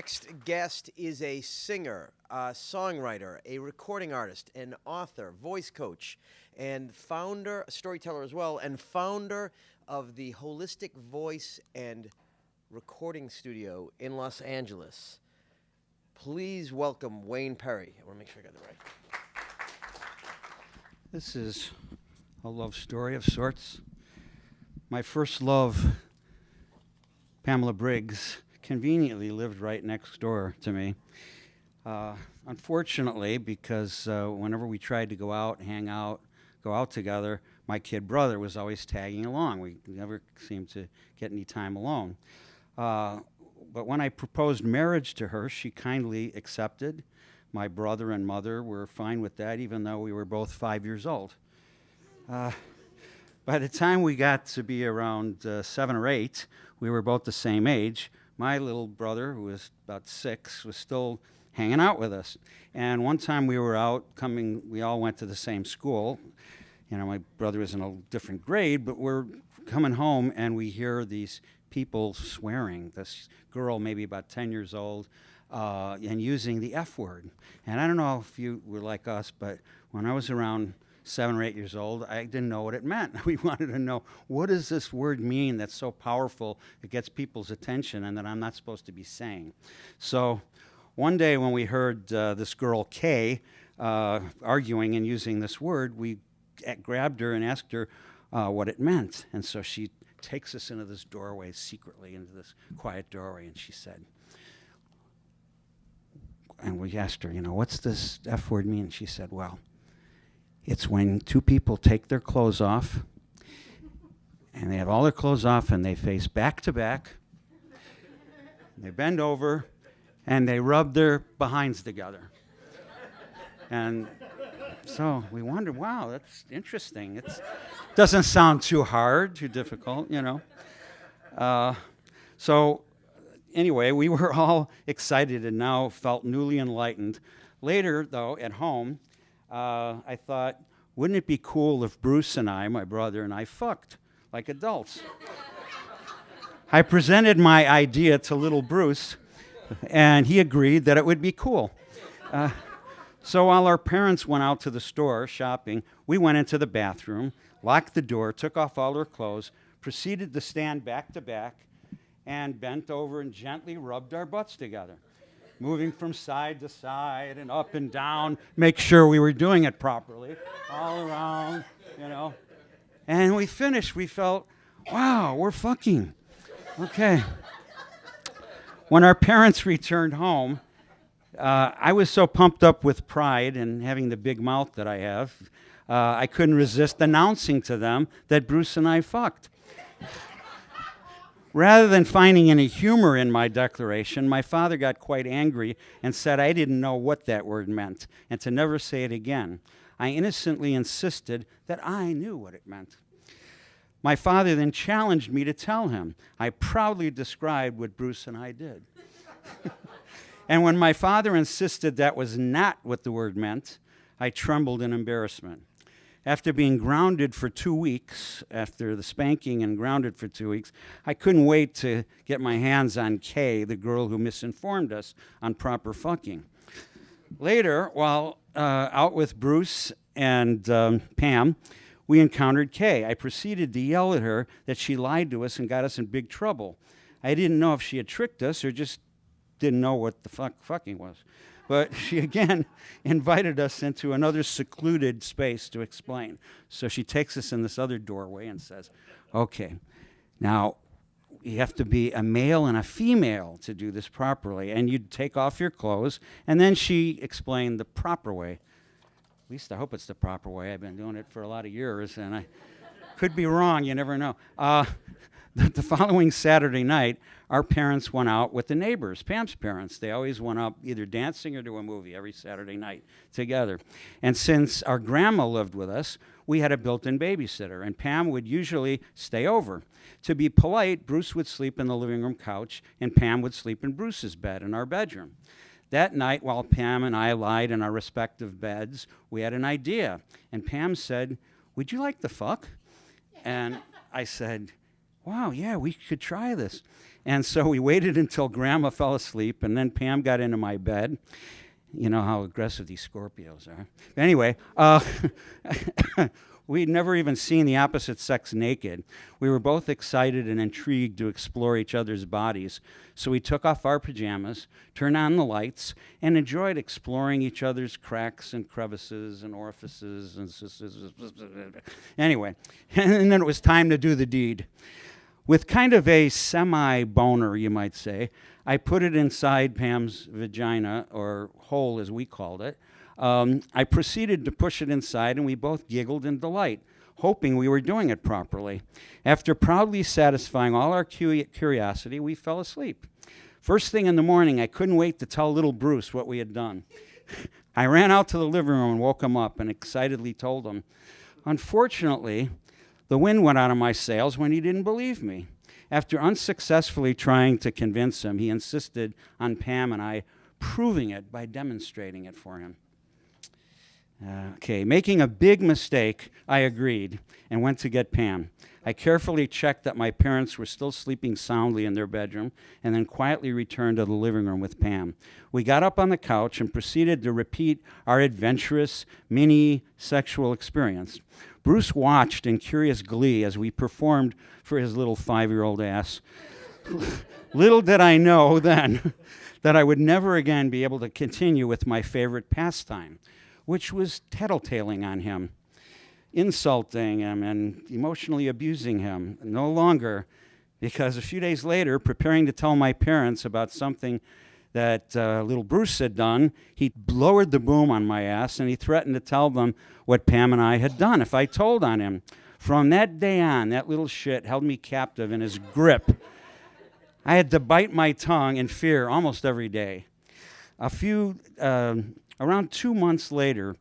next guest is a singer, a songwriter, a recording artist, an author, voice coach, and founder, a storyteller as well, and founder of the Holistic Voice and Recording Studio in Los Angeles. Please welcome Wayne Perry. I want to make sure I got that right. This is a love story of sorts. My first love, Pamela Briggs, conveniently lived right next door to me. Unfortunately, because whenever we tried to go out, hang out, go out together, my kid brother was always tagging along. We never seemed to get any time alone. But when I proposed marriage to her, she kindly accepted. My brother and mother were fine with that, even though we were both 5 years old. By the time we got to be around 7 or 8, we were both the same age. My little brother, who was about 6, was still hanging out with us. And one time we were out we all went to the same school. You know, my brother was in a different grade, but we're coming home and we hear these people swearing. This girl, maybe about 10 years old, and using the F word. And I don't know if you were like us, but when I was around 7 or 8 years old, I didn't know what it meant. We wanted to know, what does this word mean that's so powerful, it gets people's attention, and that I'm not supposed to be saying? So one day when we heard this girl, Kay, arguing and using this word, we grabbed her and asked her what it meant. And so she takes us into this doorway, secretly into this quiet doorway, and she said, and we asked her, you know, what's this F word mean? She said, well, it's when two people take their clothes off, and they have all their clothes off, and they face back to back, they bend over, and they rub their behinds together. And so we wondered, wow, that's interesting. It doesn't sound too hard, too difficult, you know. So anyway, we were all excited and now felt newly enlightened. Later, though, at home, I thought, wouldn't it be cool if Bruce and I, my brother and I, fucked like adults? I presented my idea to little Bruce, and he agreed that it would be cool. So while our parents went out to the store shopping, we went into the bathroom, locked the door, took off all our clothes, proceeded to stand back to back, and bent over and gently rubbed our butts together, moving from side to side and up and down, make sure we were doing it properly, all around, you know. And we finished. We felt, wow, we're fucking. Okay. When our parents returned home, I was so pumped up with pride and having the big mouth that I have, I couldn't resist announcing to them that Bruce and I fucked. Rather than finding any humor in my declaration, my father got quite angry and said I didn't know what that word meant and to never say it again. I innocently insisted that I knew what it meant. My father then challenged me to tell him. I proudly described what Bruce and I did. And when my father insisted that was not what the word meant, I trembled in embarrassment. After being grounded for 2 weeks, after the spanking and grounded for 2 weeks, I couldn't wait to get my hands on Kay, the girl who misinformed us on proper fucking. Later, while out with Bruce and Pam, we encountered Kay. I proceeded to yell at her that she lied to us and got us in big trouble. I didn't know if she had tricked us or just didn't know what the fucking was. But she again invited us into another secluded space to explain. So she takes us in this other doorway and says, okay, now you have to be a male and a female to do this properly. And you'd take off your clothes. And then she explained the proper way. At least I hope it's the proper way. I've been doing it for a lot of years, and I could be wrong. You never know. The following Saturday night, our parents went out with the neighbors, Pam's parents. They always went up either dancing or to a movie every Saturday night together. And since our grandma lived with us, we had a built-in babysitter, and Pam would usually stay over. To be polite, Bruce would sleep in the living room couch, and Pam would sleep in Bruce's bed in our bedroom. That night, while Pam and I lied in our respective beds, we had an idea. And Pam said, would you like to fuck? And I said, wow, yeah, we could try this. And so we waited until Grandma fell asleep, and then Pam got into my bed. You know how aggressive these Scorpios are. Anyway, we'd never even seen the opposite sex naked. We were both excited and intrigued to explore each other's bodies. So we took off our pajamas, turned on the lights, and enjoyed exploring each other's cracks and crevices and orifices. Anyway, and then it was time to do the deed. With kind of a semi-boner, you might say, I put it inside Pam's vagina, or hole as we called it. I proceeded to push it inside, and we both giggled in delight, hoping we were doing it properly. After proudly satisfying all our curiosity, we fell asleep. First thing in the morning, I couldn't wait to tell little Bruce what we had done. I ran out to the living room and woke him up and excitedly told him. Unfortunately, the wind went out of my sails when he didn't believe me. After unsuccessfully trying to convince him, he insisted on Pam and I proving it by demonstrating it for him. Making a big mistake, I agreed and went to get Pam. I carefully checked that my parents were still sleeping soundly in their bedroom and then quietly returned to the living room with Pam. We got up on the couch and proceeded to repeat our adventurous mini-sexual experience. Bruce watched in curious glee as we performed for his little 5-year-old ass. Little did I know then that I would never again be able to continue with my favorite pastime, which was tattletaling on him, insulting him and emotionally abusing him. No longer, because a few days later, preparing to tell my parents about something that little Bruce had done, he lowered the boom on my ass and he threatened to tell them what Pam and I had done if I told on him. From that day on, that little shit held me captive in his grip. I had to bite my tongue in fear almost every day. Around 2 months later,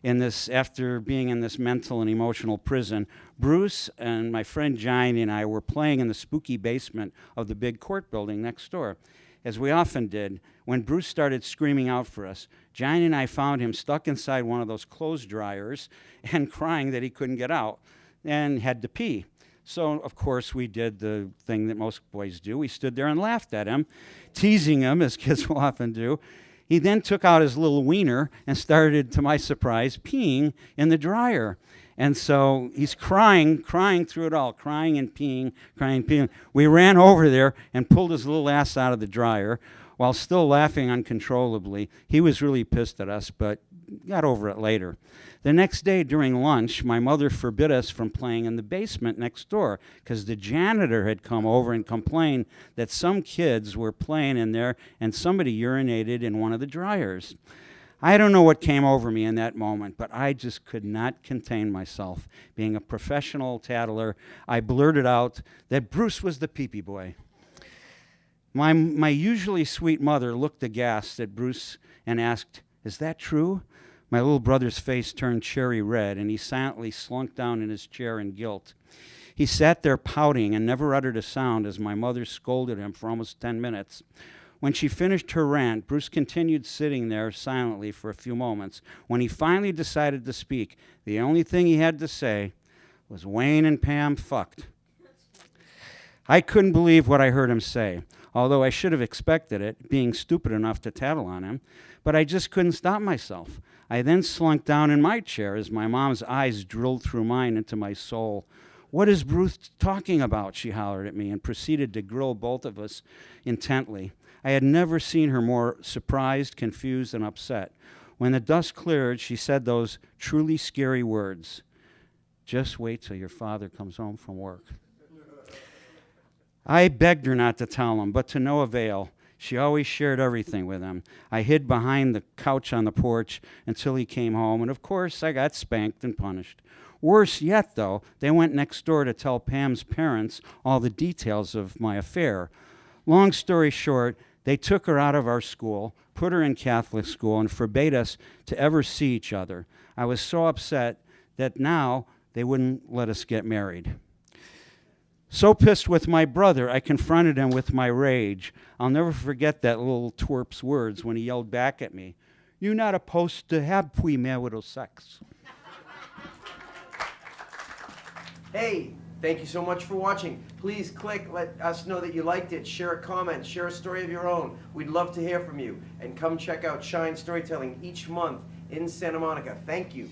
after being in this mental and emotional prison, Bruce and my friend Johnny and I were playing in the spooky basement of the big court building next door. As we often did, when Bruce started screaming out for us, Johnny and I found him stuck inside one of those clothes dryers and crying that he couldn't get out and had to pee. So, of course, we did the thing that most boys do. We stood there and laughed at him, teasing him, as kids will often do. He then took out his little wiener and started, to my surprise, peeing in the dryer. And so he's crying through it all, crying and peeing, crying and peeing. We ran over there and pulled his little ass out of the dryer while still laughing uncontrollably. He was really pissed at us, but got over it later. The next day during lunch, my mother forbid us from playing in the basement next door because the janitor had come over and complained that some kids were playing in there and somebody urinated in one of the dryers. I don't know what came over me in that moment, but I just could not contain myself. Being a professional tattler, I blurted out that Bruce was the pee-pee boy. My usually sweet mother looked aghast at Bruce and asked, "Is that true?" My little brother's face turned cherry red, and he silently slunk down in his chair in guilt. He sat there pouting and never uttered a sound as my mother scolded him for almost 10 minutes. When she finished her rant, Bruce continued sitting there silently for a few moments. When he finally decided to speak, the only thing he had to say was, "Wayne and Pam fucked." I couldn't believe what I heard him say, although I should have expected it, being stupid enough to tattle on him, but I just couldn't stop myself. I then slunk down in my chair as my mom's eyes drilled through mine into my soul. "What is Bruce talking about?" she hollered at me and proceeded to grill both of us intently. I had never seen her more surprised, confused, and upset. When the dust cleared, she said those truly scary words, "Just wait till your father comes home from work." I begged her not to tell him, but to no avail. She always shared everything with him. I hid behind the couch on the porch until he came home, and of course I got spanked and punished. Worse yet, though, they went next door to tell Pam's parents all the details of my affair. Long story short, they took her out of our school, put her in Catholic school, and forbade us to ever see each other. I was so upset that now they wouldn't let us get married. So pissed with my brother, I confronted him with my rage. I'll never forget that little twerp's words when he yelled back at me, "You're not supposed to have premarital sex." Hey, Thank you so much for watching. Please click, let us know that you liked it, share a comment, share a story of your own. We'd love to hear from you. And come check out Shine Storytelling each month in Santa Monica. Thank you.